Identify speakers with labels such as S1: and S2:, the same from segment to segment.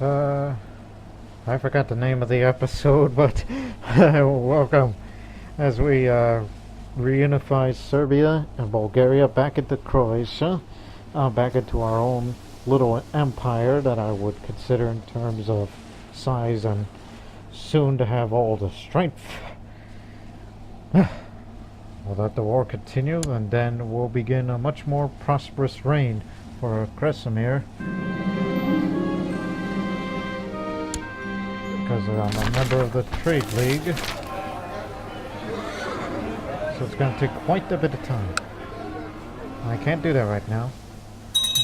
S1: Uh, I forgot the name of the episode, but welcome as we reunify Serbia and Bulgaria back into Croatia, back into our own little empire that I would consider in terms of size and soon to have all the strength. We'll let the war continue and then we'll begin a much more prosperous reign for Kresimir. Because I'm a member of the Trade League. So it's going to take quite a bit of time. I can't do that right now.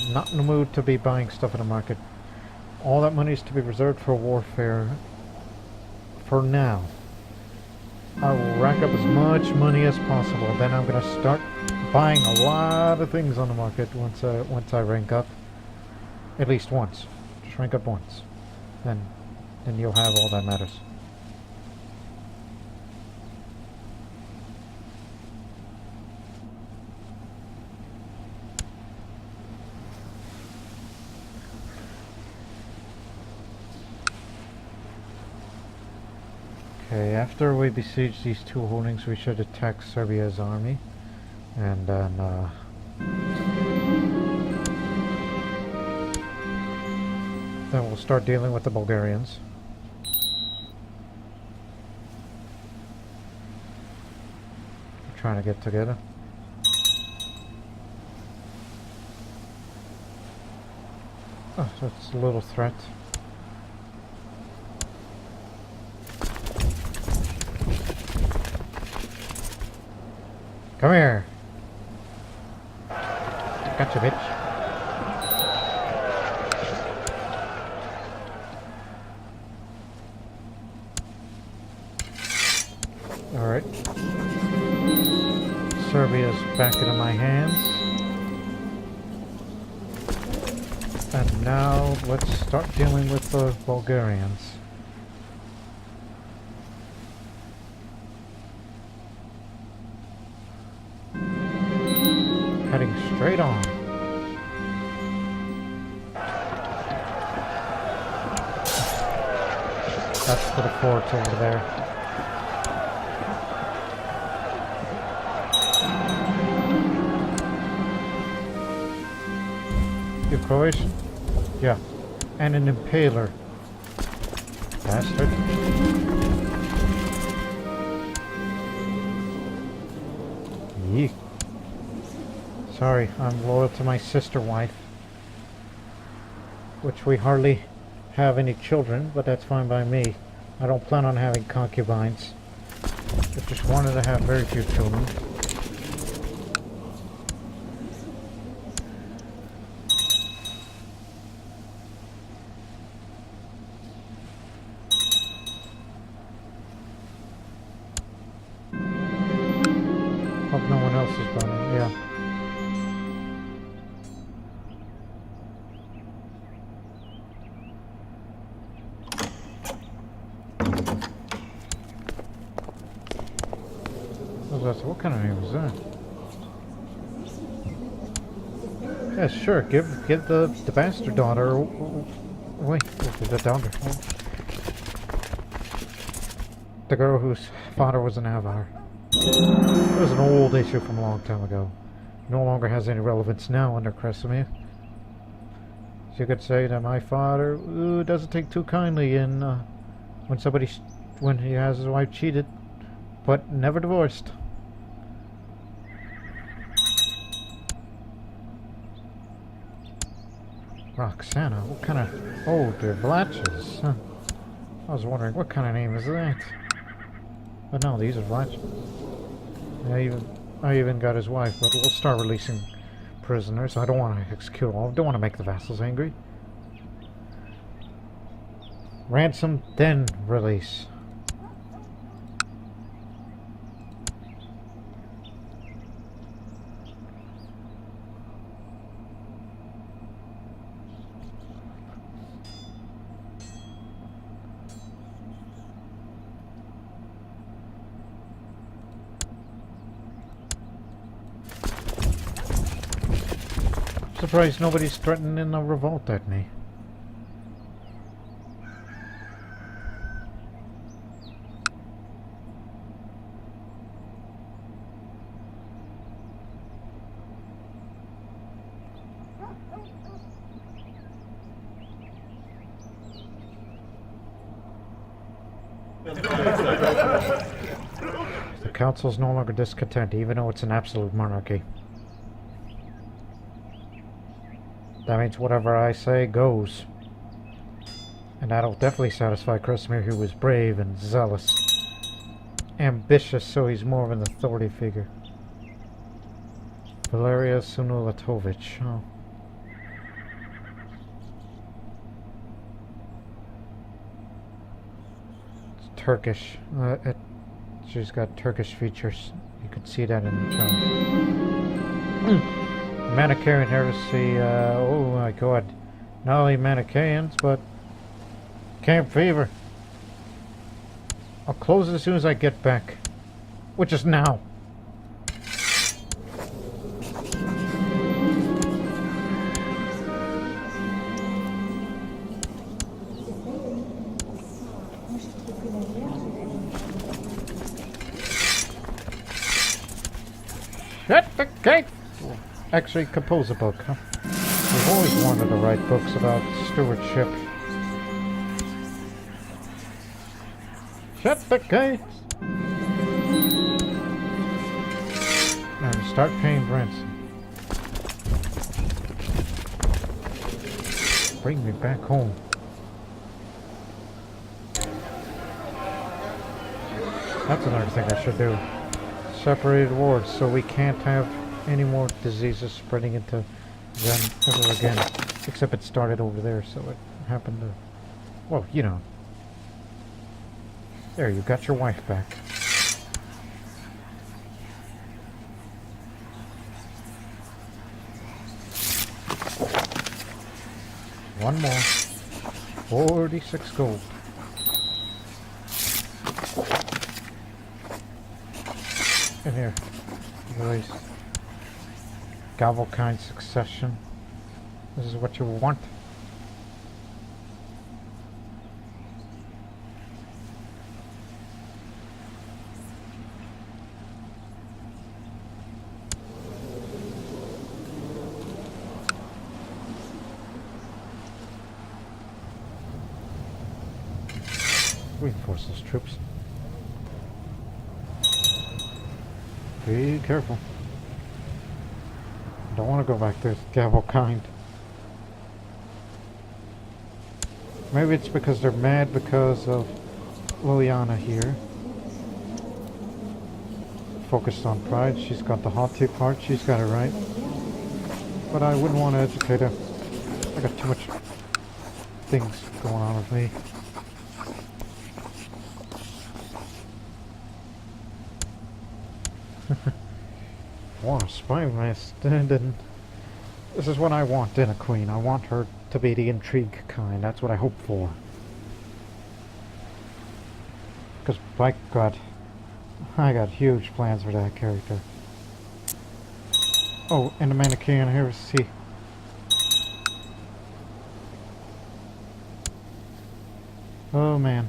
S1: I'm not in the mood to be buying stuff in the market. All that money is to be reserved for warfare for now. I will rack up as much money as possible. Then I'm going to start buying a lot of things on the market once I rank up. At least once. Just rank up once. Then you'll have all that matters. Okay, after we besiege these two holdings, we should attack Serbia's army. And then, then we'll start dealing with the Bulgarians. Trying to get together. Oh, that's a little threat. Come here. Gotcha, bitch. Alright. Serbia's back into my hands. And now let's start dealing with the Bulgarians. Heading straight on. That's for the fort over there. You Croatian? Yeah. And an impaler. Bastard. Yeek. Sorry, I'm loyal to my sister wife. Which we hardly have any children, but that's fine by me. I don't plan on having concubines. I just wanted to have very few children. Hope no one else is burning, yeah. What kind of name was that? Yeah, sure. Give the bastard daughter. Wait, the daughter. The girl whose father was an Avar. It was an old issue from a long time ago. No longer has any relevance now under Kresimir. So you could say that my father doesn't take too kindly in when he has his wife cheated, but never divorced. Roxana, what kind of... Oh, they're Blatches. Huh. I was wondering, what kind of name is that? But no, these are Blatches. I even got his wife, but we'll start releasing prisoners. I don't want to execute all. I don't want to make the vassals angry. Ransom, then release. Surprised nobody's threatening a revolt at me. The council's no longer discontent, even though it's an absolute monarchy. That means whatever I say goes. And that'll definitely satisfy Krasimir, who was brave and zealous. Ambitious, so he's more of an authority figure. Valeria Senulatovic. Oh. It's Turkish. She's got Turkish features. You could see that in the tongue. Manichean heresy. Oh my god. Not only Manicheans, but Camp Fever. I'll close it as soon as I get back. Which is now. Shut the gate! Actually, compose a book, huh? We've always wanted to write books about stewardship. Shut the gates! Now start paying ransom. Bring me back home. That's another thing I should do. Separated wards so we can't have any more diseases spreading into them ever again. Except it started over there, so it happened to... Well, you know. There, you got your wife back. One more. 46 gold. In here. Release. Gavelkind succession. This is what you want. Reinforce those troops. Be careful. Don't want to go back there, Gavelkind. Maybe it's because they're mad because of Liliana here. Focused on pride. She's got the haughty part. She's got it right. But I wouldn't want to educate her. I got too much things going on with me. Want a spy master, and this is what I want in a queen. I want her to be the intrigue kind. That's what I hope for. Because, by God, I got huge plans for that character. Oh, and the Manichean heresy. Oh man.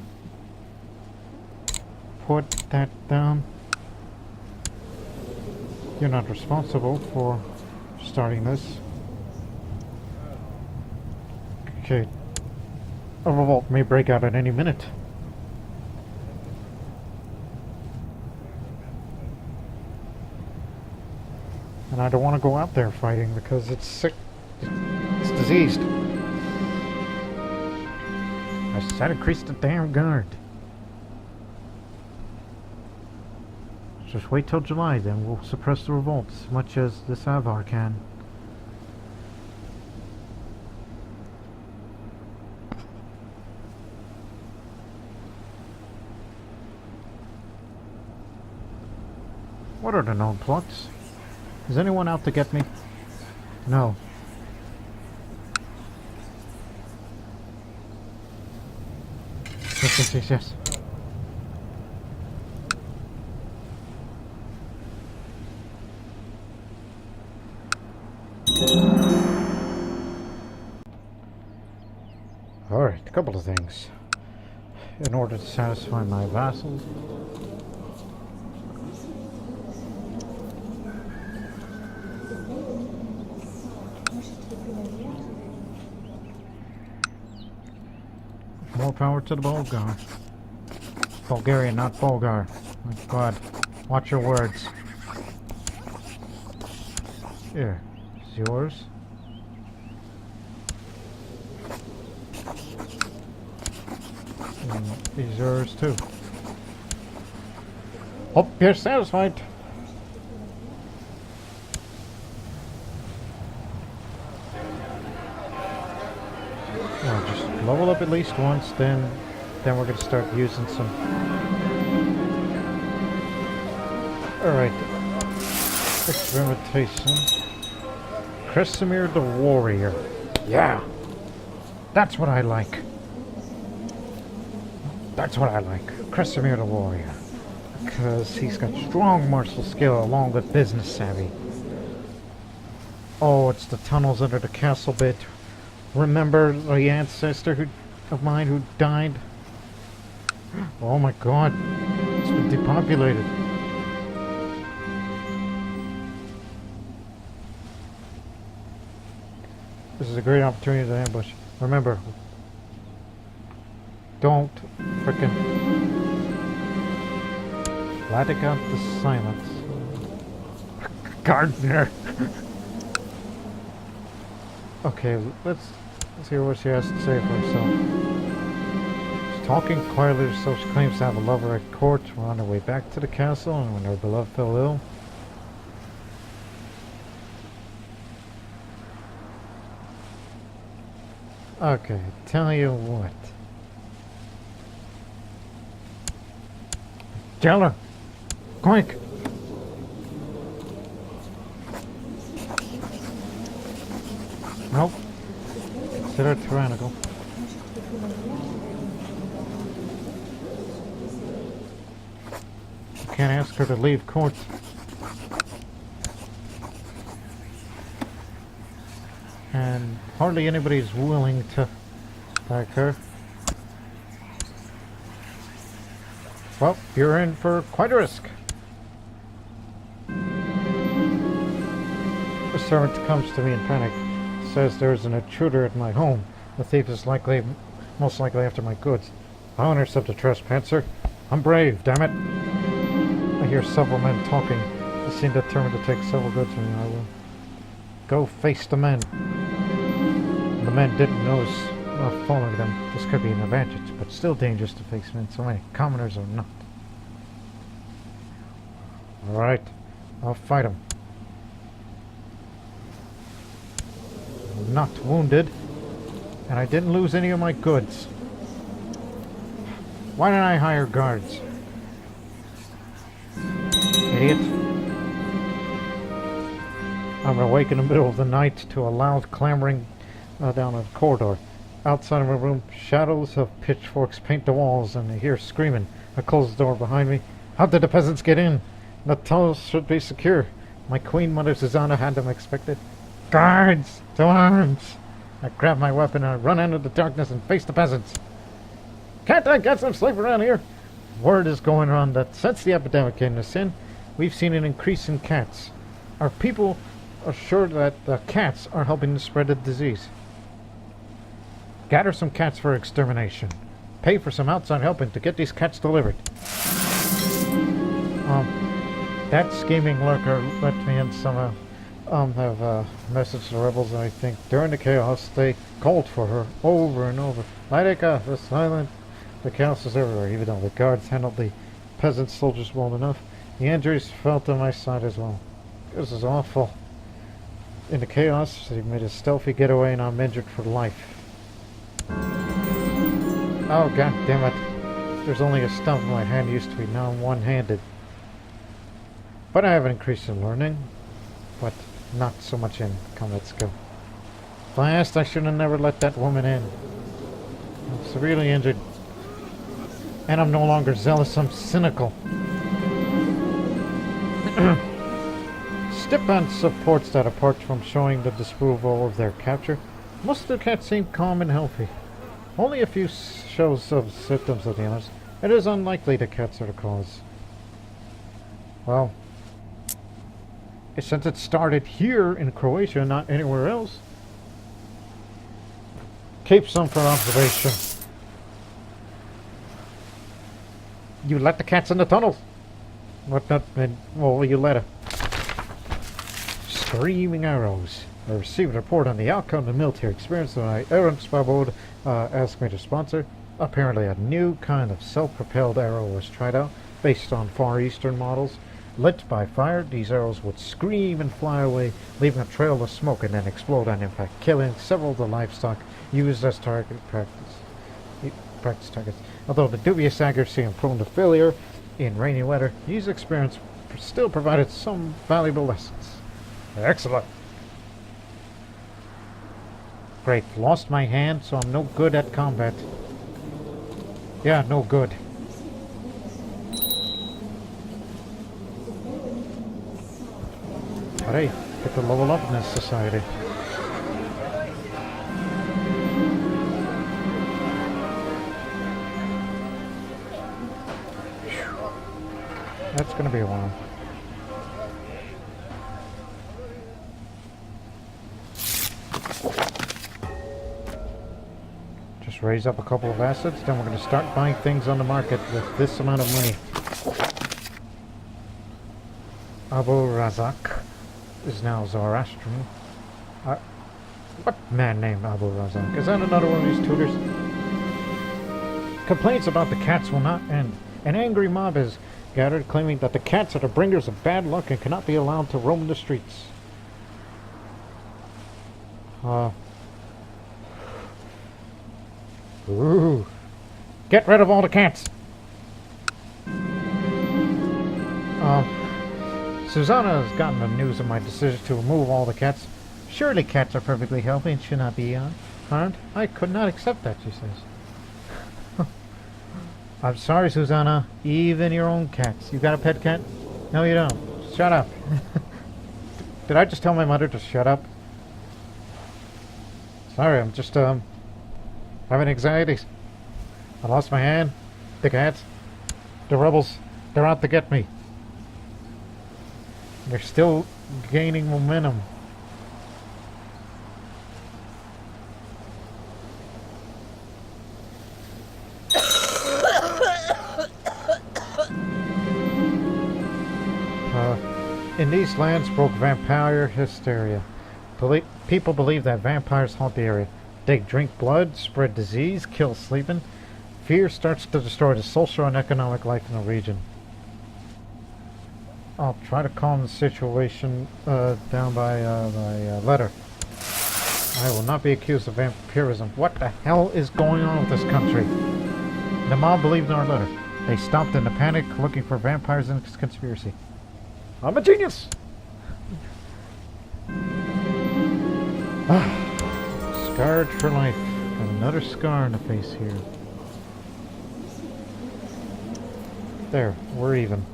S1: Put that down. You're not responsible for starting this. Okay. A revolt may break out at any minute. And I don't want to go out there fighting because it's sick. It's diseased. I said increase the damn guard. Just wait till July, then we'll suppress the revolt as much as this Avar can. What are the known plots? Is anyone out to get me? No. Yes. Alright, a couple of things. In order to satisfy my vassals. More power to the Bulgar. Bulgarian, not Bulgar. My God. Watch your words. Here. It's yours. And these are yours too. Hope you're satisfied. Well, just level up at least once, then we're going to start using some. Alright. Experimentation. Kresimir the Warrior. Yeah! That's what I like. That's what I like. Kresimir the Warrior. Because he's got strong martial skill along with business savvy. Oh, it's the tunnels under the castle bit. Remember the ancestor of mine who died? Oh my God. It's been depopulated. This is a great opportunity to ambush. Remember, don't frickin' Latica the Silence. Gardener. Okay, let's hear what she has to say for herself. She's talking quietly to herself. She claims to have a lover at court. We're on our way back to the castle, and when her beloved fell ill. Okay, tell you what. Tell her! Quick! Nope. Consider tyrannical. You can't ask her to leave court. And hardly anybody's willing to back her. Well, you're in for quite a risk. A servant comes to me in panic. Says there's an intruder at my home. The thief is most likely after my goods. I'll intercept the trespasser. I'm brave, damn it. I hear several men talking. They seem determined to take several goods from me. I will go face the men. The men didn't notice following them. This could be an advantage, but still dangerous to face men. So many commoners are not. Alright, I'll fight them. I'm not wounded, and I didn't lose any of my goods. Why didn't I hire guards? Idiot. I'm awake in the middle of the night to a loud clamoring down a corridor. Outside of my room, shadows of pitchforks paint the walls, and I hear screaming. I close the door behind me. How did the peasants get in? The tunnels should be secure. My queen mother Susanna had them expected. Guards! To arms! I grab my weapon and I run into the darkness and face the peasants. Can't I get some sleep around here? Word is going around that since the epidemic came to sin, we've seen an increase in cats. Our people are sure that the cats are helping to spread the disease. Gather some cats for extermination. Pay for some outside helping to get these cats delivered. That scheming lurker let me in some have a message to the rebels, and I think during the chaos they called for her over and over. Latica, the silent. The chaos is everywhere, even though the guards handled the peasant soldiers well enough. The injuries felt on my side as well. This is awful. In the chaos, they made a stealthy getaway, and I'm injured for life. Oh, god damn it. There's only a stump in my hand used to be, now I'm one-handed. But I have an increase in learning, but not so much in combat skill. Last, I should have never let that woman in. I'm severely injured. And I'm no longer zealous, I'm cynical. Stepan supports that apart from showing the disapproval of their capture. Most of the cats seem calm and healthy. Only a few shows of symptoms of the illness. It is unlikely the cats are the cause. Well, since it started here in Croatia, not anywhere else, keep some for observation. You let the cats in the tunnels. What not? Well, you let her. Screaming arrows. I received a report on the outcome of the military experience when I errant Spabod asked me to sponsor. Apparently a new kind of self-propelled arrow was tried out, based on Far Eastern models. Lit by fire, these arrows would scream and fly away, leaving a trail of smoke and then explode on impact, killing several of the livestock used as practice targets. Although the dubious accuracy and prone to failure in rainy weather, these experiments still provided some valuable lessons. Excellent. Great. Lost my hand, so I'm no good at combat. Yeah, no good. But hey, get to level up in this society. That's gonna be a while. Just raise up a couple of assets, then we're gonna start buying things on the market with this amount of money. Abu Razak is now Zoroastrian. What man named Abu Razak? Is that another one of these tutors? Complaints about the cats will not end. An angry mob is gathered, claiming that the cats are the bringers of bad luck and cannot be allowed to roam the streets. Ooh. Get rid of all the cats! Susanna has gotten the news of my decision to remove all the cats. Surely cats are perfectly healthy and should not be harmed. I could not accept that, she says. I'm sorry, Susanna. Even your own cats. You got a pet cat? No, you don't. Shut up. Did I just tell my mother to shut up? Sorry, I'm just, having anxieties. I lost my hand. The cats. The rebels. They're out to get me. They're still gaining momentum. In these lands broke vampire hysteria. People believe that vampires haunt the area. They drink blood, spread disease, kill sleeping. Fear starts to destroy the social and economic life in the region. I'll try to calm the situation down by letter. I will not be accused of vampirism. What the hell is going on with this country? The mob believed in our letter. They stopped in a panic looking for vampires in this conspiracy. I'm a genius! Scarred for life. Got another scar in the face here. There, we're even.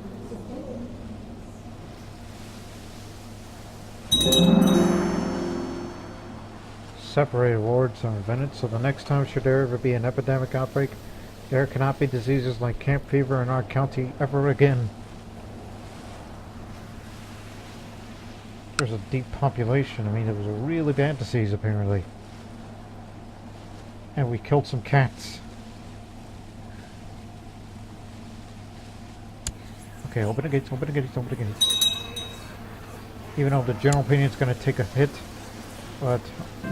S1: Separated wards are invented, so the next time should there ever be an epidemic outbreak, there cannot be diseases like camp fever in our county ever again. There's a deep population. I mean, it was a really bad disease apparently. And we killed some cats. Okay, open the gates, open the gates, open the gates. Even though the general opinion is going to take a hit, but a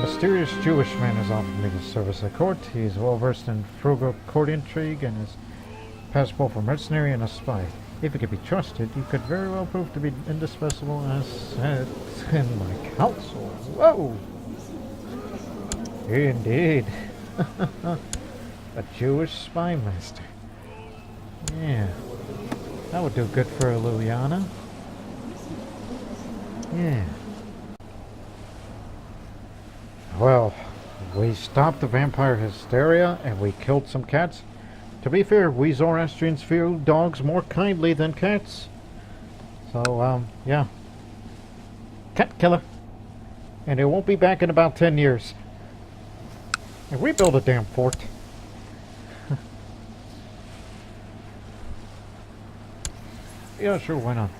S1: mysterious Jewish man has offered me this service at court. He is well versed in frugal court intrigue and is passed both for mercenary and a spy. If he could be trusted, he could very well prove to be indispensable asset in my council. Whoa! Indeed. A Jewish spy master. Yeah. That would do good for Liliana. Yeah. Well, we stopped the vampire hysteria and we killed some cats. To be fair, we Zoroastrians view dogs more kindly than cats. So, yeah. Cat killer. And it won't be back in about 10 years. And rebuild a damn fort. Yeah, sure, why not?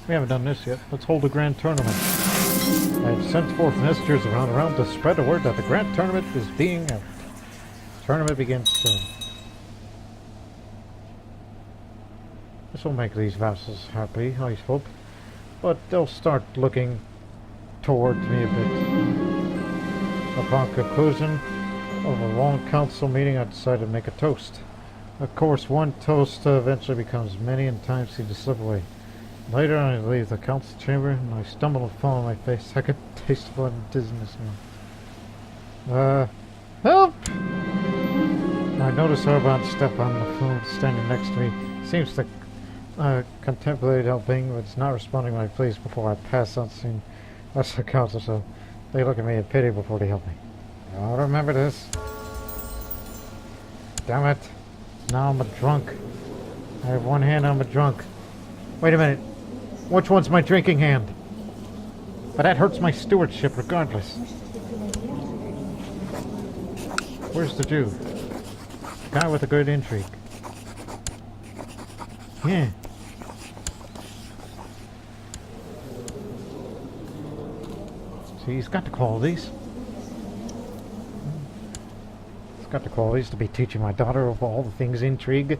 S1: We haven't done this yet. Let's hold a grand tournament. I have sent forth messengers around to spread the word that the grand tournament is being held. Tournament begins soon. This will make these vassals happy, I hope. But they'll start looking towards me a bit. Upon conclusion of a long council meeting, I decided to make a toast. Of course, one toast eventually becomes many, and time seems to slip away. Later, I leave the council chamber, and I stumble and fall on my face. I could taste blood and dizziness now. Help! I notice Urban's step on the floor standing next to me. Seems to contemplate helping, but it's not responding when I please before I pass on scene. That's the council, so they look at me in pity before they help me. I'll remember this. Damn it. Now I'm a drunk. I have one hand, I'm a drunk. Wait a minute. Which one's my drinking hand? But that hurts my stewardship regardless. Where's the Jew? The guy with the good intrigue. Yeah. See, he's got the qualities. He's got the qualities to be teaching my daughter of all the things intrigue.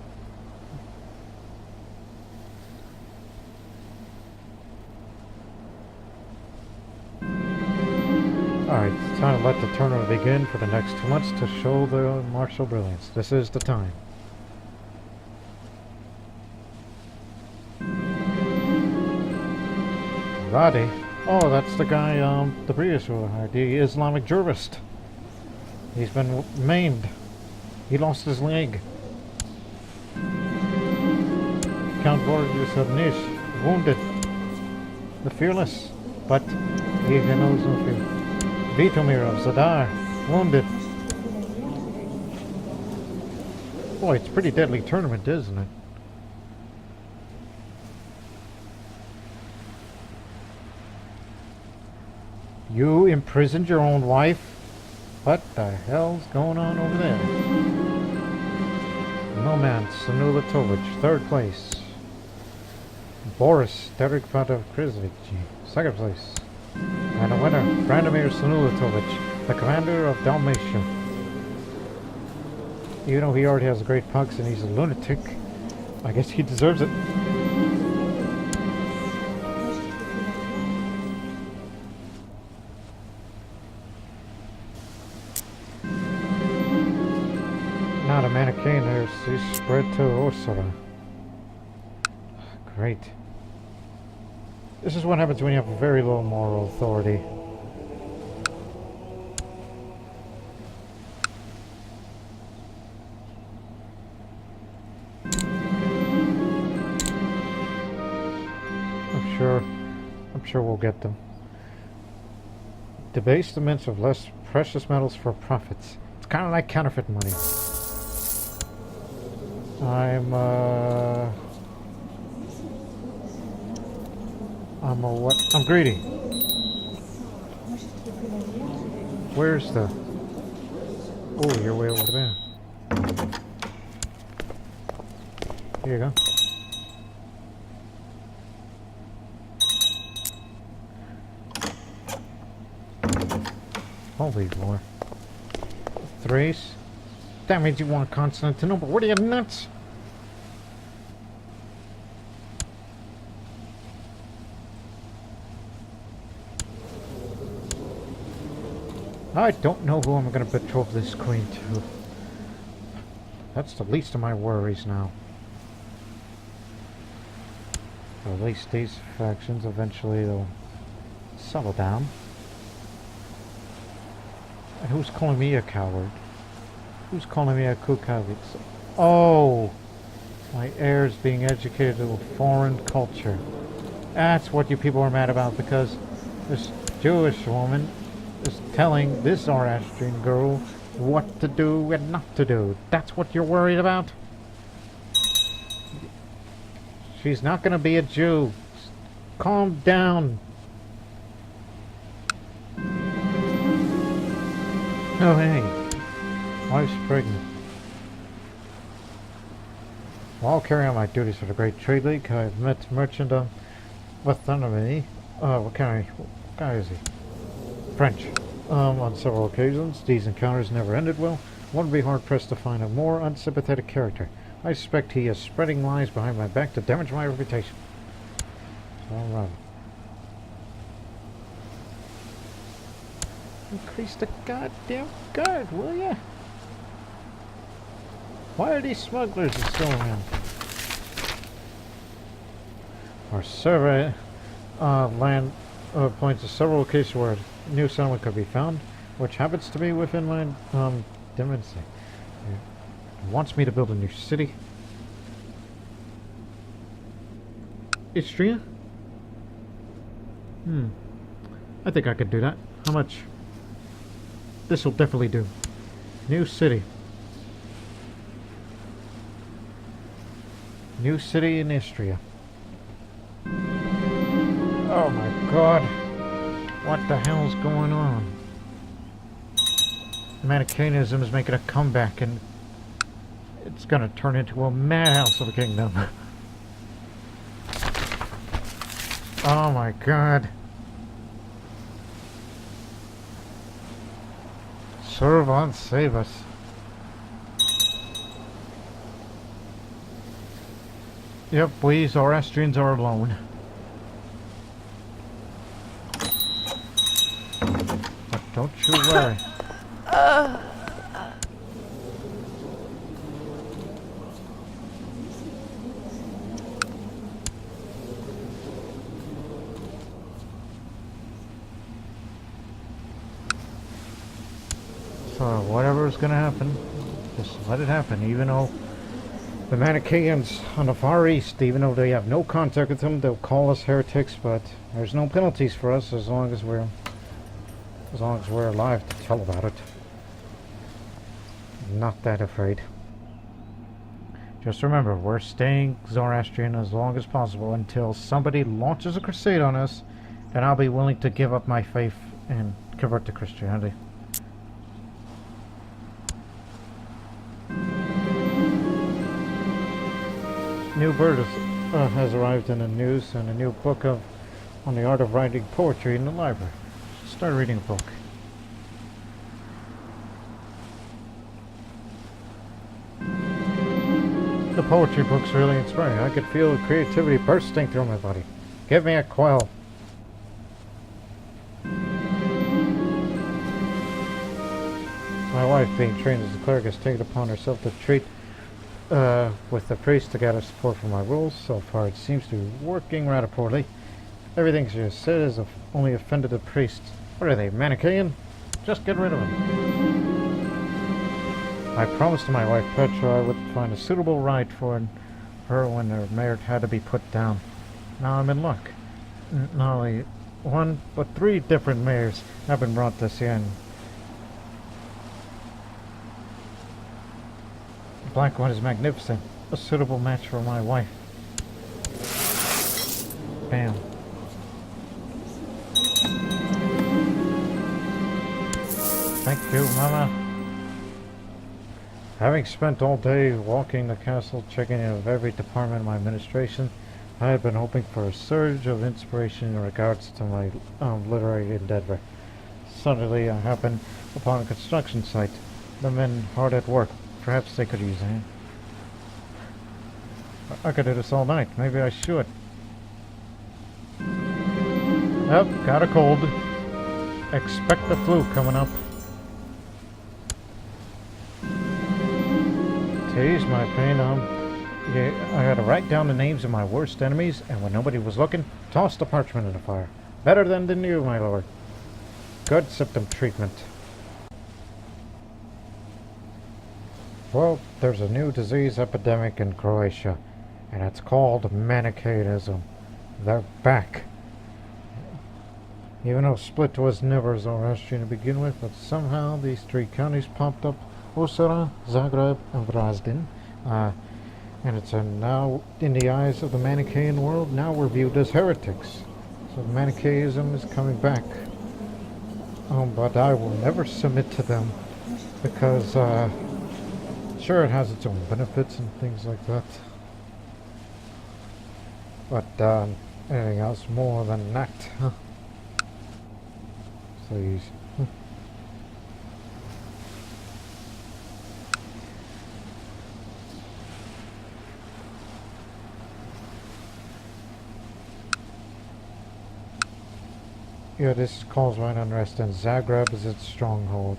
S1: Alright, it's time to let the tournament begin for the next 2 months to show the martial brilliance. This is the time. Radi? Oh, that's the guy, the previous ruler, the Islamic jurist. He's been maimed. He lost his leg. Count Boris of Nish, wounded. The fearless, but he knows no fear. Vitomir of Zadar, wounded. Boy, it's a pretty deadly tournament, isn't it? You imprisoned your own wife? What the hell's going on over there? No man, Senulatovic, 3rd place. Boris Derek-Fatov Krizovic, 2nd place. And a winner, Branimir Senulatovic, the commander of Dalmatia. Even though he already has a great pugs and he's a lunatic, I guess he deserves it. Now the Manichean heresy spread to Osora. Great. This is what happens when you have very low moral authority. I'm sure we'll get them. Debasement of less precious metals for profits. It's kind of like counterfeit money. I'm what? I'm greedy. Where's the... Oh, you're way over there. Here you go. Holy war. Thrace? That means you want Constantinople. What are you, nuts? I don't know who I'm going to betroth this queen to. That's the least of my worries now. At least these factions eventually they'll settle down. And who's calling me a coward? Who's calling me a kukavic? Oh! My heirs being educated to a foreign culture. That's what you people are mad about, because this Jewish woman is telling this Zoroastrian girl what to do and not to do. That's what you're worried about? She's not going to be a Jew. Calm down. Oh, hey. Wife's pregnant. While carrying out my duties for the Great Trade League, I've met merchant with enemy. What kind is he? French. On several occasions. These encounters never ended well. One would be hard-pressed to find a more unsympathetic character. I suspect he is spreading lies behind my back to damage my reputation. Alright. Increase the goddamn guard, will ya? Why are these smugglers still around? Our survey land points to several locations where a new settlement could be found, which happens to be within my dimension. It wants me to build a new city. Istria? I think I could do that. How much? This will definitely do. New city. New city in Istria. Oh my god. What the hell's going on? Manichaeanism is making a comeback and it's gonna turn into a madhouse of a kingdom. Oh my god. Serve on, save us. Yep, we Zoroastrians are alone. But don't you worry. So whatever's gonna happen, just let it happen. Even though the Manicheans on the Far East, even though they have no contact with them, they'll call us heretics, but there's no penalties for us as long as we're alive to tell about it. Not that afraid. Just remember, we're staying Zoroastrian as long as possible until somebody launches a crusade on us, then I'll be willing to give up my faith and convert to Christianity. New bird has arrived in the news, and a new book on the art of writing poetry in the library. Start reading a book. The poetry book's really inspiring. I could feel the creativity bursting through my body. Give me a quill. My wife, being trained as a cleric, has taken upon herself to treat with the priest to gather support for my rules. So far it seems to be working rather poorly. Everything she has said has only offended the priests. What are they, Manichean? Just get rid of them. I promised to my wife Petra I would find a suitable rite for her when her merit had to be put down. Now I'm in luck. Not only one, but 3 different mayors have been brought this year. The black one is magnificent. A suitable match for my wife. Bam. Thank you, Mama. Having spent all day walking the castle, checking in with every department of my administration, I had been hoping for a surge of inspiration in regards to my literary endeavor. Suddenly, I happened upon a construction site. The men hard at work. Perhaps they could use a hand. I could do this all night. Maybe I should. Yep, got a cold. Expect the flu coming up. To ease my pain, I had to write down the names of my worst enemies, and when nobody was looking, toss the parchment in the fire. Better than you, my lord. Good symptom treatment. Well, there's a new disease epidemic in Croatia, and it's called Manichaeanism. They're back. Even though Split was never Zoroastrian to begin with, but somehow these 3 counties popped up: Usara, Zagreb, and Vrazdan. And it's now, in the eyes of the Manichaean world, now we're viewed as heretics. So Manichaeism is coming back. But I will never submit to them, because, sure, it has its own benefits and things like that. But, anything else more than that? Please. Yeah, this calls right unrest, and Zagreb is its stronghold.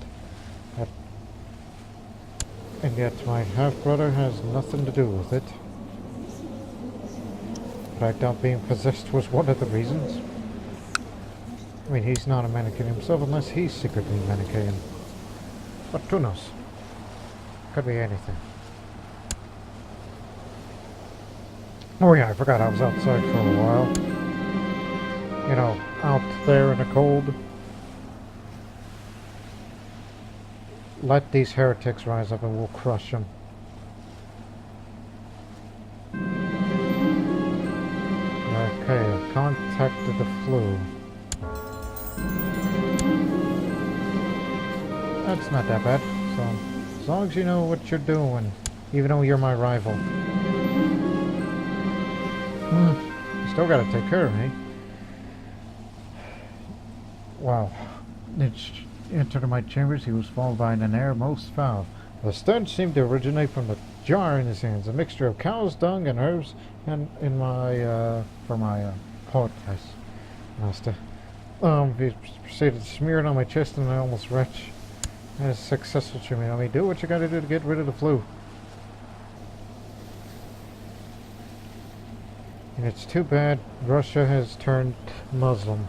S1: That, and yet my half-brother has nothing to do with it. But I doubt being possessed was one of the reasons. I mean, he's not a Manichean himself unless he's secretly Manichean. But who knows? Could be anything. Oh yeah, I forgot I was outside for a while. You know, out there in the cold. Let these heretics rise up and we'll crush them. Okay, I've contacted the flu. That's not that bad. So, as long as you know what you're doing, even though you're my rival. You still gotta take care of me. Wow. It's entered my chambers, he was followed by an air most foul. The stench seemed to originate from the jar in his hands, a mixture of cow's dung and herbs, and in my, for my, podcast, master. He proceeded to smear it on my chest, and I almost retch. That is successful treatment. I mean, do what you gotta do to get rid of the flu. And it's too bad Russia has turned Muslim.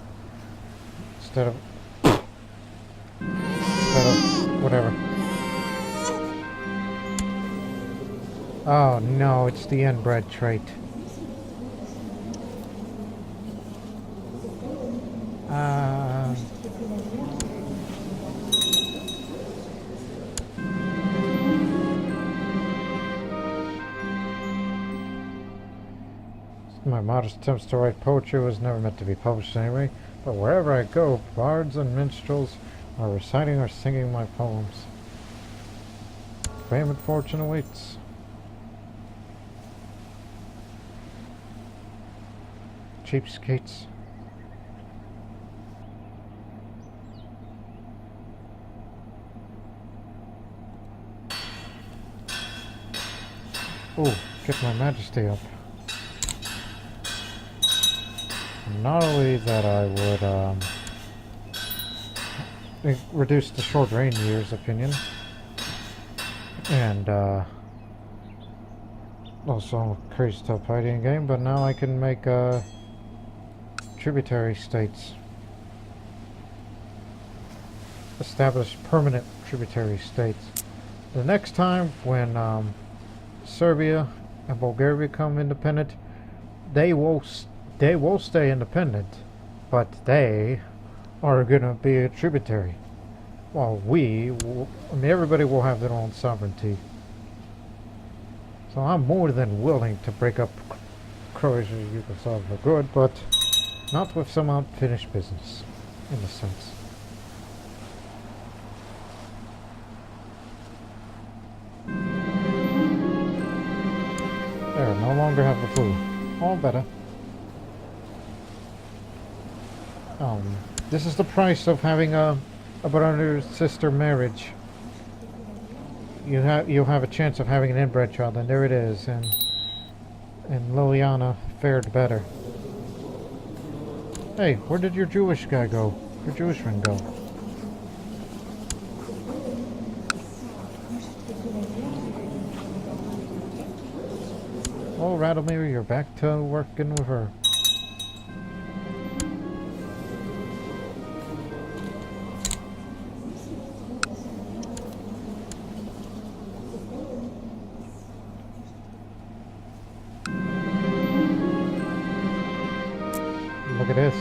S1: Instead of whatever. Oh no, it's the inbred trait. My modest attempts to write poetry was never meant to be published anyway, but wherever I go, bards and minstrels are reciting or singing my poems. Fame and fortune awaits. Cheapskates. Oh, get my majesty up. Not only that I would reduce the short reign years opinion, and also increase the fighting game, but now I can make tributary states. Establish permanent tributary states. The next time when Serbia and Bulgaria become independent, they will stay independent, but they are going to be a tributary. While I mean, everybody will have their own sovereignty. So I'm more than willing to break up Croatia and Yugoslavia for good, but not with some unfinished business, in a sense. There, no longer have the flu. All better. This is the price of having a brother-sister marriage. You'll have a chance of having an inbred child, and there it is. And Liliana fared better. Hey, where did your Jewish guy go? Your Jewish friend go? Oh, Radomir, you're back to working with her. Look at this.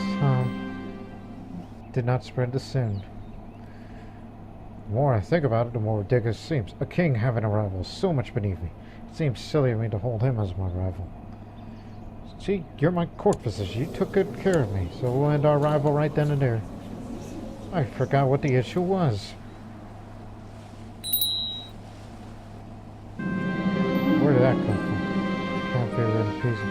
S1: Did not spread the sin. The more I think about it, the more ridiculous it seems. A king having a rival is so much beneath me. It seems silly of me to hold him as my rival. See, you're my court physician. You took good care of me, so we'll end our rival right then and there. I forgot what the issue was. Where did that come from? Can't be rid peasant.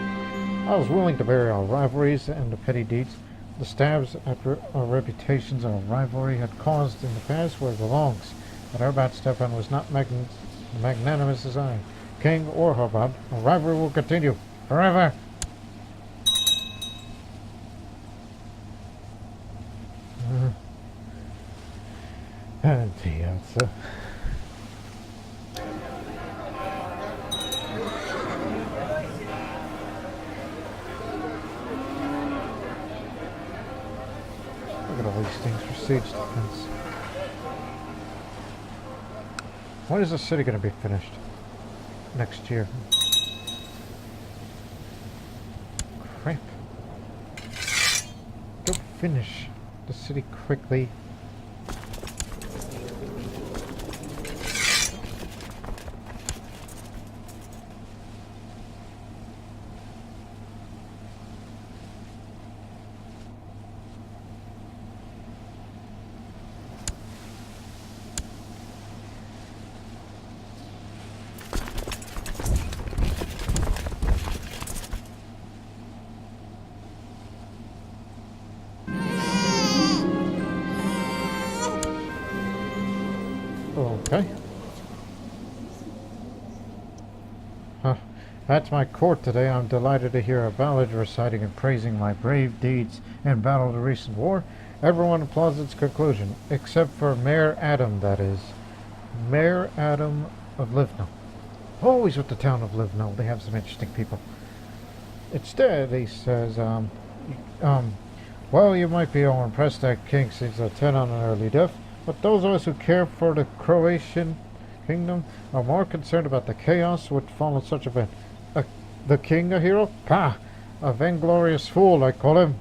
S1: I was willing to bury our rivalries and the petty deeds. The stabs at our reputations our rivalry had caused in the past where it belongs. But Herbert Stefan was not magnanimous as I. King or Herbert, our rivalry will continue forever. Piazza. Look at all these things for siege defense. When is the city going to be finished? Next year. Crap. Go finish the city quickly. Okay. Huh. That's my court today. I'm delighted to hear a ballad reciting and praising my brave deeds in battle of the recent war. Everyone applauds its conclusion, except for Mayor Adam, that is. Mayor Adam of Livno. Always with the town of Livno. They have some interesting people. Instead, he says, well, you might be all impressed that King seems to attend on an early death. But those of us who care for the Croatian kingdom are more concerned about the chaos which follows such event. The king a hero? Pah! A vainglorious fool, I call him.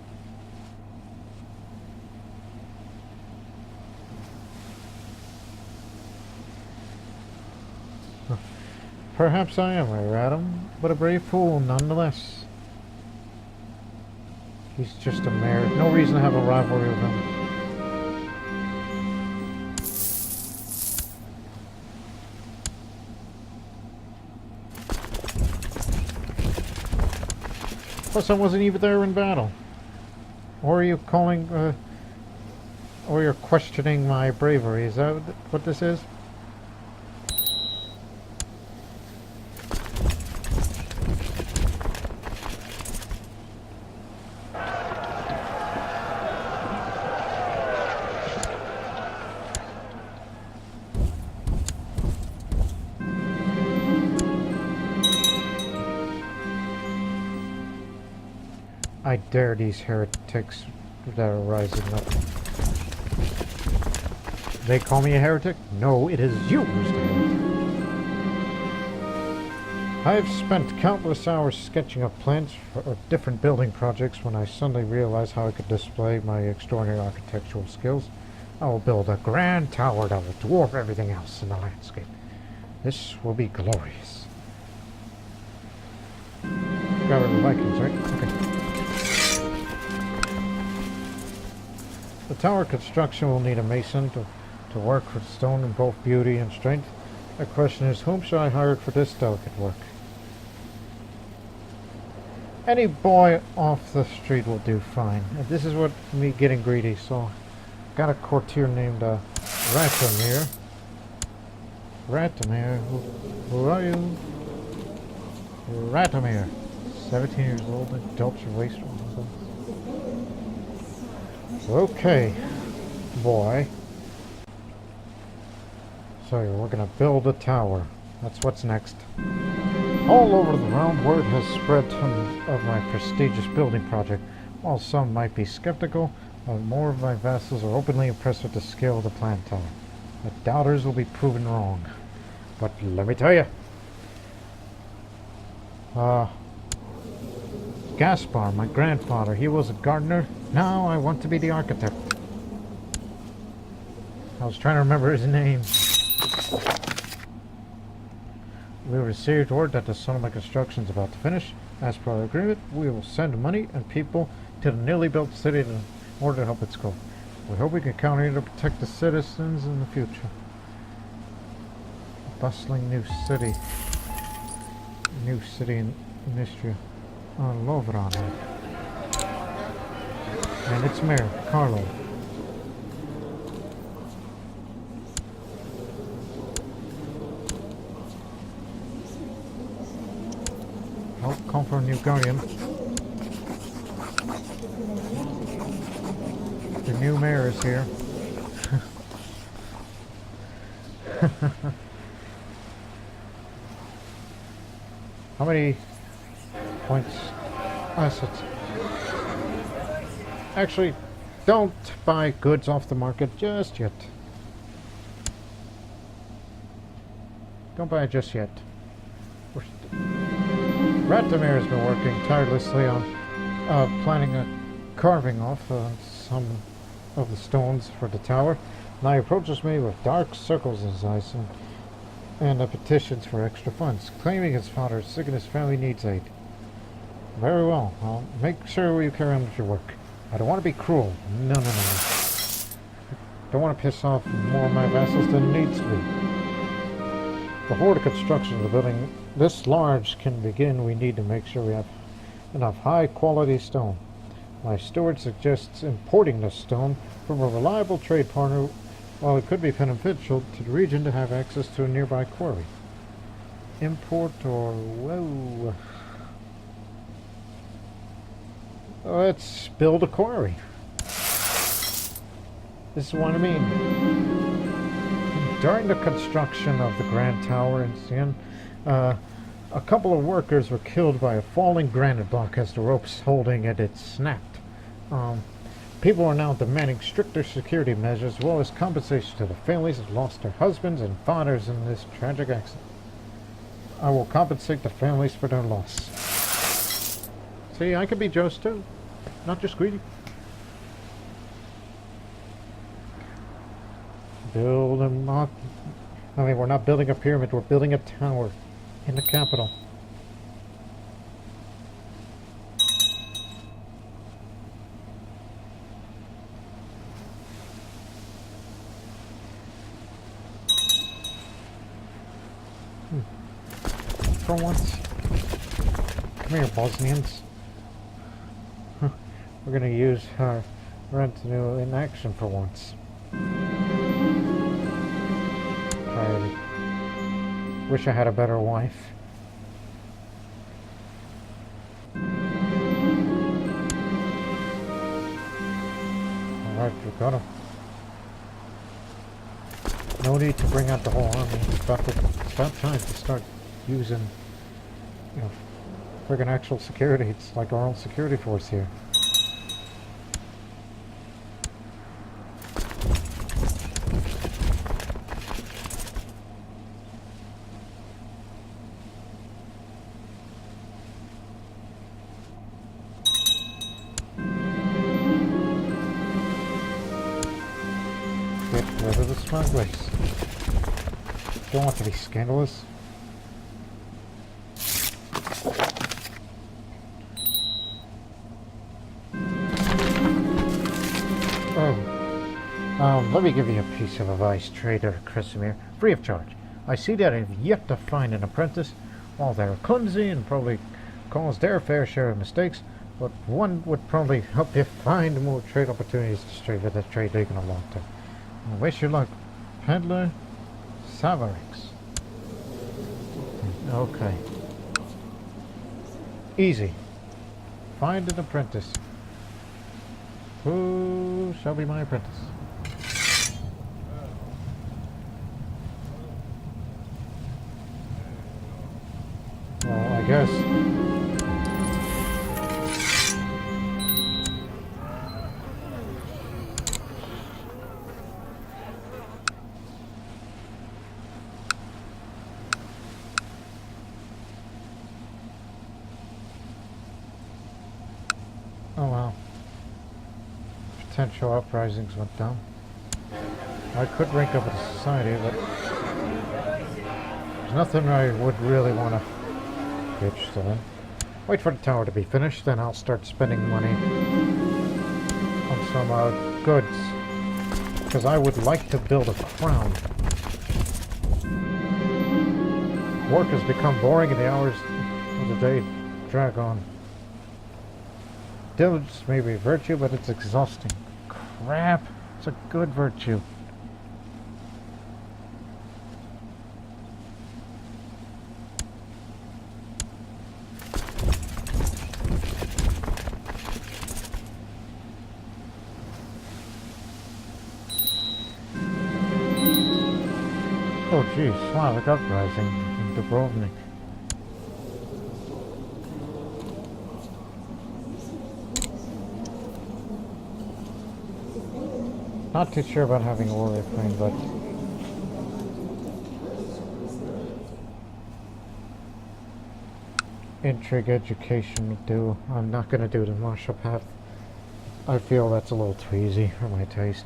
S1: Perhaps I am, Mayor Adam, but a brave fool nonetheless. He's just a mayor. No reason to have a rivalry with him. Plus, I wasn't even there in battle. Or are you calling, or you're questioning my bravery? Is that what this is? I dare these heretics that are rising up. They call me a heretic? No, it is you who's the heretic. I have spent countless hours sketching up plans for different building projects when I suddenly realized how I could display my extraordinary architectural skills. I will build a grand tower that will dwarf everything else in the landscape. This will be glorious. Got rid of the Vikings, right? Okay. The tower construction will need a mason to work with stone in both beauty and strength. The question is, whom shall I hire for this delicate work? Any boy off the street will do fine. And this is what me getting greedy, so got a courtier named Ratomir. Ratomir, who are you? Ratomir, 17 years old, adultery, wastrel. Okay, boy. So we're gonna build a tower. That's what's next. All over the realm, word has spread of my prestigious building project. While some might be skeptical, more of my vassals are openly impressed with the scale of the planned tower. The doubters will be proven wrong. But let me tell you, Gaspar, my grandfather, he was a gardener. Now I want to be the architect. I was trying to remember his name. We received word that the son of my construction is about to finish. As per our agreement, we will send money and people to the newly built city in order to help its growth. We hope we can count on you to protect the citizens in the future. A bustling new city. New city in Istria. On Lovran. And its mayor, Carlo. Oh, come from New Guardian. The new mayor is here. How many points? Assets. Actually, don't buy goods off the market just yet. Don't buy it just yet. Radomir has been working tirelessly on planning a carving off some of the stones for the tower. Now he approaches me with dark circles in his eyes and petitions for extra funds, claiming his father is sick and his family needs aid. Very well, I'll make sure you carry on with your work. I don't want to be cruel. No. Don't want to piss off more of my vassals than needs to be. Before the construction of the building this large can begin, we need to make sure we have enough high-quality stone. My steward suggests importing this stone from a reliable trade partner, while it could be beneficial to the region to have access to a nearby quarry. Import or... whoa... Let's build a quarry. This is what I mean. During the construction of the Grand Tower in Sian, a couple of workers were killed by a falling granite block as the ropes holding it snapped. People are now demanding stricter security measures as well as compensation to the families that lost their husbands and fathers in this tragic accident. I will compensate the families for their loss. See, I can be just too, not just greedy. Build a mock. I mean, we're not building a pyramid, we're building a tower in the capital. For once. Come here, Bosnians. We're gonna use our retinue in action for once. Priority. Wish I had a better wife. Alright, we got him. No need to bring out the whole army. It's about time to start using, you know, friggin' actual security. It's like our own security force here. Get rid of the smugglers. Don't want to be scandalous. Let me give you a piece of advice, Trader Kresimir, free of charge. I see that I have yet to find an apprentice. While they're clumsy and probably cause their fair share of mistakes, but one would probably help you find more trade opportunities to trade with the trade league in the long term. I wish you luck. Peddler Savarix. Okay. Easy. Find an apprentice. Who shall be my apprentice? Well, I guess. Oh wow. Potential uprisings went down. I could rank up with the society, but there's nothing I would really want to be interested in. Wait for the tower to be finished, then I'll start spending money on some goods. Because I would like to build a crown. Work has become boring and the hours of the day drag on. Diligence may be a virtue, but it's exhausting. Crap! It's a good virtue. Oh geez, Slavic uprising in Dubrovnik. Not too sure about having a war with Ukraine, but intrigue education would do. I'm not going to do the martial path. I feel that's a little too easy for my taste.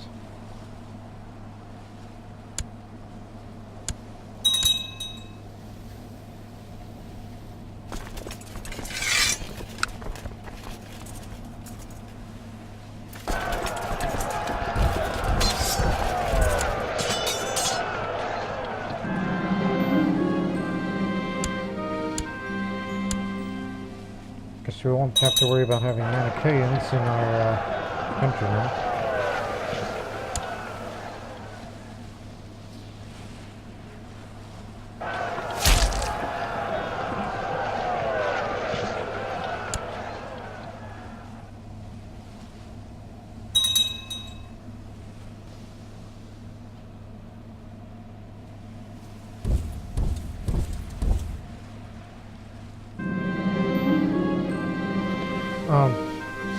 S1: Guess we won't have to worry about having Manicheans in our country now.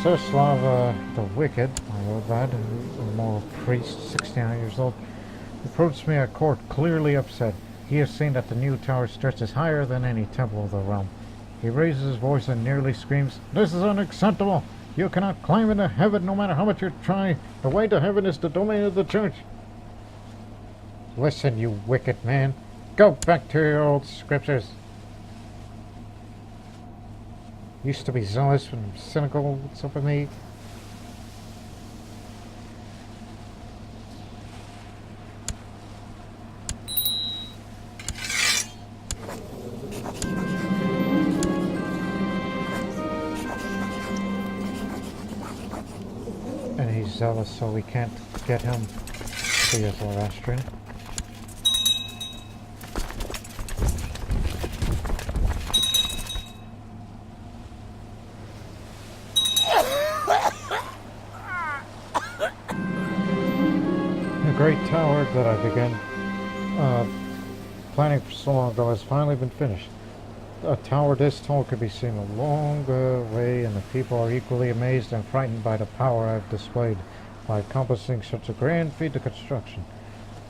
S1: Sir the Wicked, my lord lad, a moral priest, 69 years old, approached me at court, clearly upset. He has seen that the new tower stretches higher than any temple of the realm. He raises his voice and nearly screams, "This is unacceptable! You cannot climb into heaven no matter how much you try. The way to heaven is the domain of the church." Listen, you wicked man. Go back to your old scriptures. Used to be zealous and cynical. What's up with me? And he's zealous, so we can't get him to be a Zoroastrian. Great tower that I began planning for so long ago has finally been finished. A tower this tall could be seen a long way, and the people are equally amazed and frightened by the power I've displayed by accomplishing such a grand feat of construction.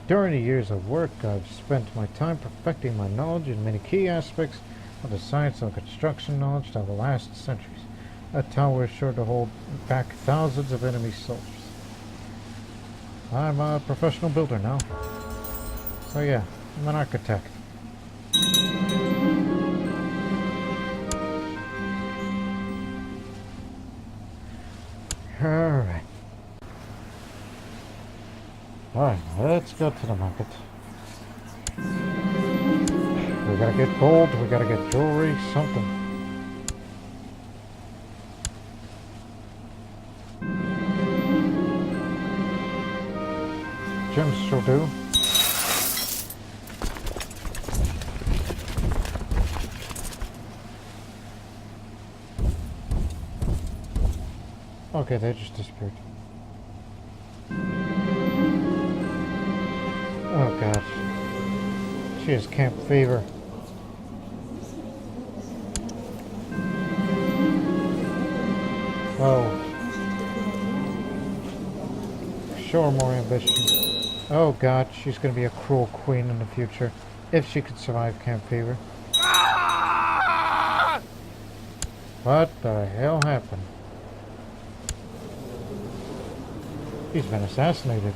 S1: During the years of work, I've spent my time perfecting my knowledge in many key aspects of the science of construction knowledge that will last centuries. A tower is sure to hold back thousands of enemy soldiers. I'm a professional builder now. So yeah, I'm an architect. Alright. Alright, let's go to the market. We gotta get gold, we gotta get jewelry, something. Gems shall do. Okay, they just disappeared. Oh gosh. She has camp fever. Oh. Show her more ambition. Oh god, she's going to be a cruel queen in the future, if she could survive camp fever. What the hell happened? He's been assassinated.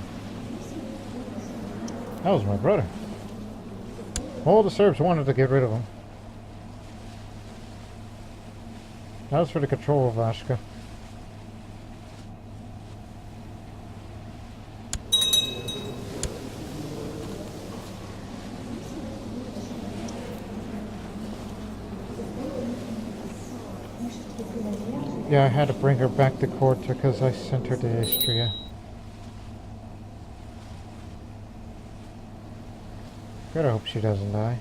S1: That was my brother. All the Serbs wanted to get rid of him. That was for the control of Vaška. Yeah, I had to bring her back to court because I sent her to Istria. Gotta hope she doesn't die.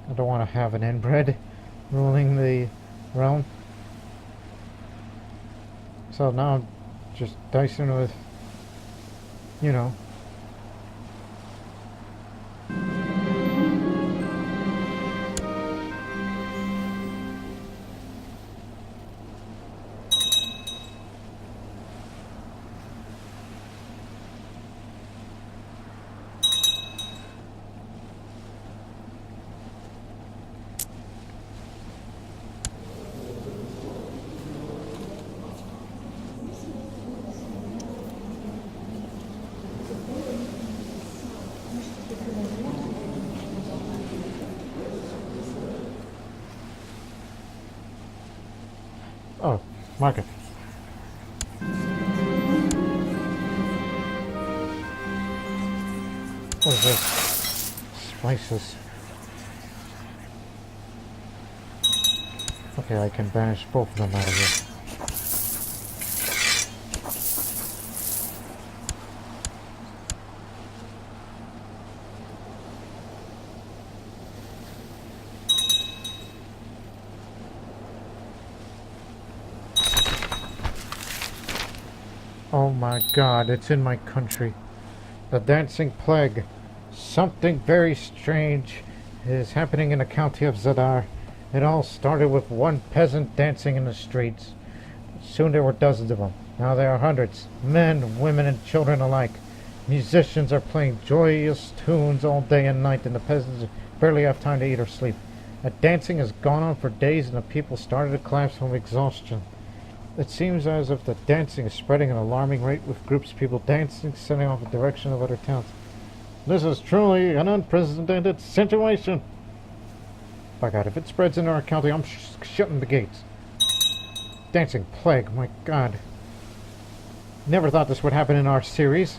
S1: I don't want to have an inbred ruling the realm. So now I'm just dicing with, you know, Market. What is this? Spices. Okay, I can banish both of them out of here. Oh my god, it's in my country. The dancing plague. Something very strange is happening in the county of Zadar. It all started with one peasant dancing in the streets. Soon there were dozens of them. Now there are hundreds. Men, women, and children alike. Musicians are playing joyous tunes all day and night, and the peasants barely have time to eat or sleep. The dancing has gone on for days, and the people started to collapse from exhaustion. It seems as if the dancing is spreading at an alarming rate, with groups of people dancing, setting off in the direction of other towns. This is truly an unprecedented situation. By God, if it spreads into our county, I'm shutting the gates. Dancing plague, my God. Never thought this would happen in our series.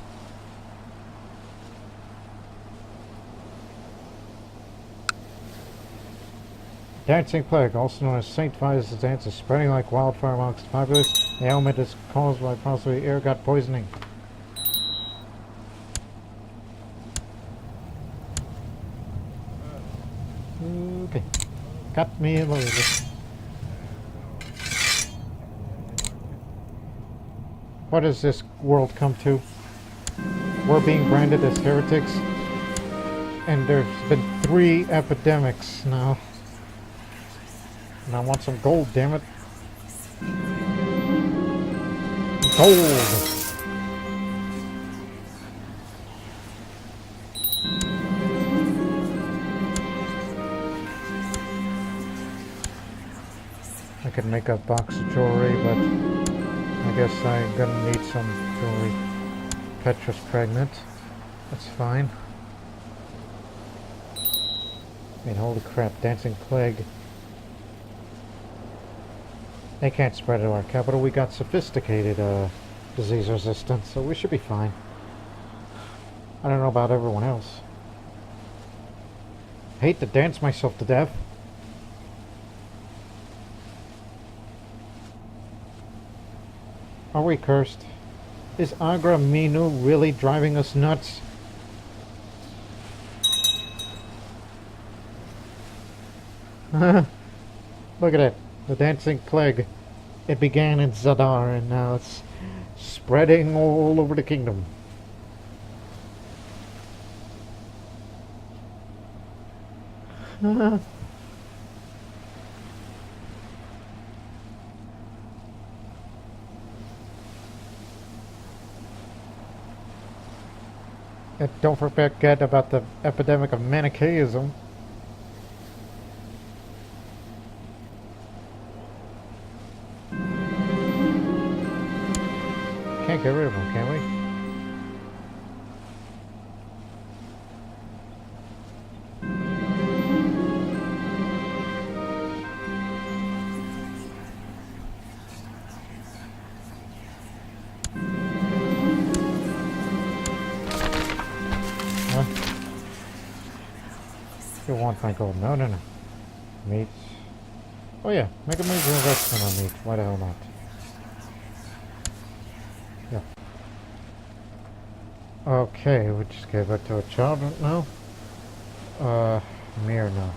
S1: Dancing plague, also known as St. Vitus' dance, is spreading like wildfire amongst the populace. The ailment is caused by possibly ergot poisoning. Okay, got me a load. What has this world come to? We're being branded as heretics, and there's been 3 epidemics now. And I want some gold, damn it. Gold! I could make a box of jewelry, but I guess I'm gonna need some jewelry. Petra's pregnant. That's fine. I mean, holy crap, dancing plague. They can't spread it to our capital. We got sophisticated disease resistance, so we should be fine. I don't know about everyone else. Hate to dance myself to death. Are we cursed? Is Agra Minu really driving us nuts? Look at it. The dancing plague. It began in Zadar and now it's spreading all over the kingdom. And don't forget about the epidemic of Manicheism. Can't get rid of them, can we? Huh? You want my gold? No, no, no. Meat. Oh yeah, make a major investment on meat. Why the hell not? Yeah. Okay, we just gave it to a child now. Mir no.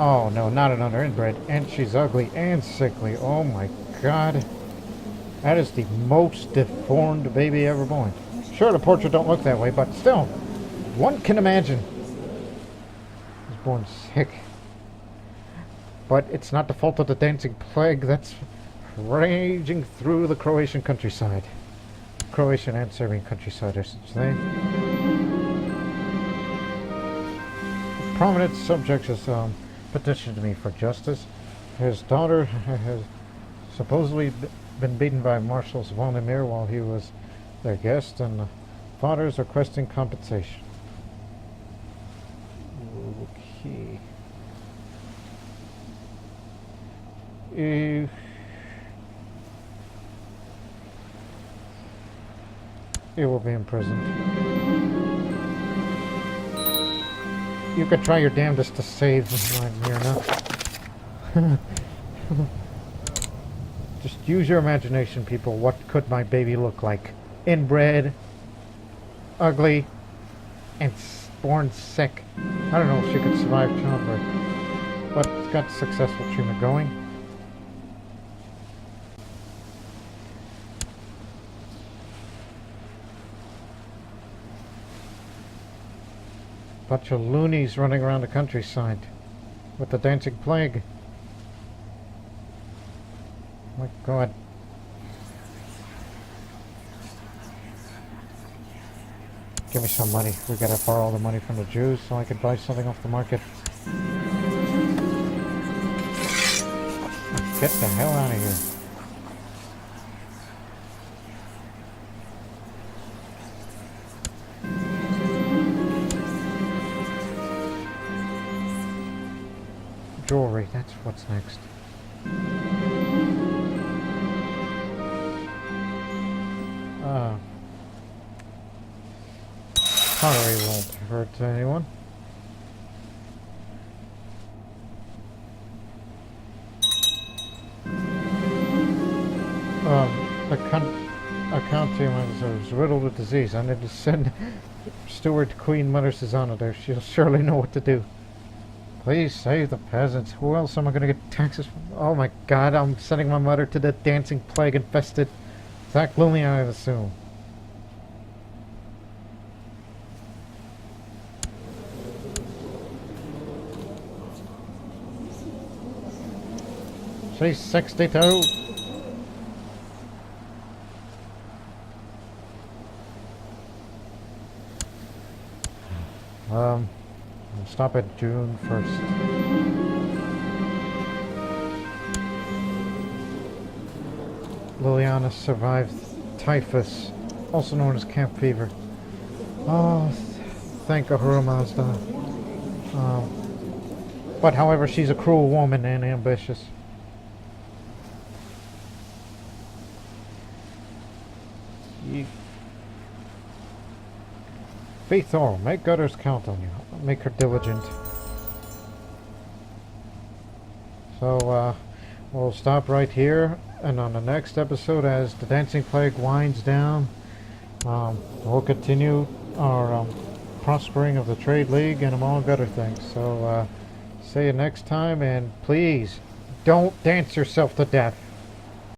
S1: Oh no, not another inbred. And she's ugly and sickly. Oh my god. That is the most deformed baby ever born. Sure, the portrait don't look that way, but still, one can imagine. He's born sick. But it's not the fault of the dancing plague that's raging through the Croatian countryside. Croatian and Serbian countryside, I should say. Prominent subject has petitioned me for justice. His daughter has supposedly been beaten by marshals Vladimir while he was their guest, and the father is requesting compensation. Okay. you will be imprisoned. You could try your damnedest to save Myrna. Just use your imagination, people. What could my baby look like? Inbred, ugly, and born sick. I don't know if she could survive childbirth, but it's got successful treatment going. Bunch of loonies running around the countryside with the dancing plague. My God. Give me some money. We gotta borrow all the money from the Jews so I can buy something off the market. Get the hell out of here. Jewelry, that's what's next. Pottery won't hurt anyone. The county is riddled with disease. I need to send Steward Queen Mother Susanna there. She'll surely know what to do. Please save the peasants. Who else am I going to get taxes from? Oh my God, I'm sending my mother to the dancing plague infested Zach Gloomy, I assume. She's 62. We'll stop at June 1st. Liliana survived typhus, also known as camp fever. Oh, thank Ahura Mazda. But however, she's a cruel woman and ambitious. Be thorough. Make others count on you. Make her diligent. So, we'll stop right here. And on the next episode, as the Dancing Plague winds down, we'll continue our prospering of the Trade League and among other things. So, see you next time. And please, don't dance yourself to death.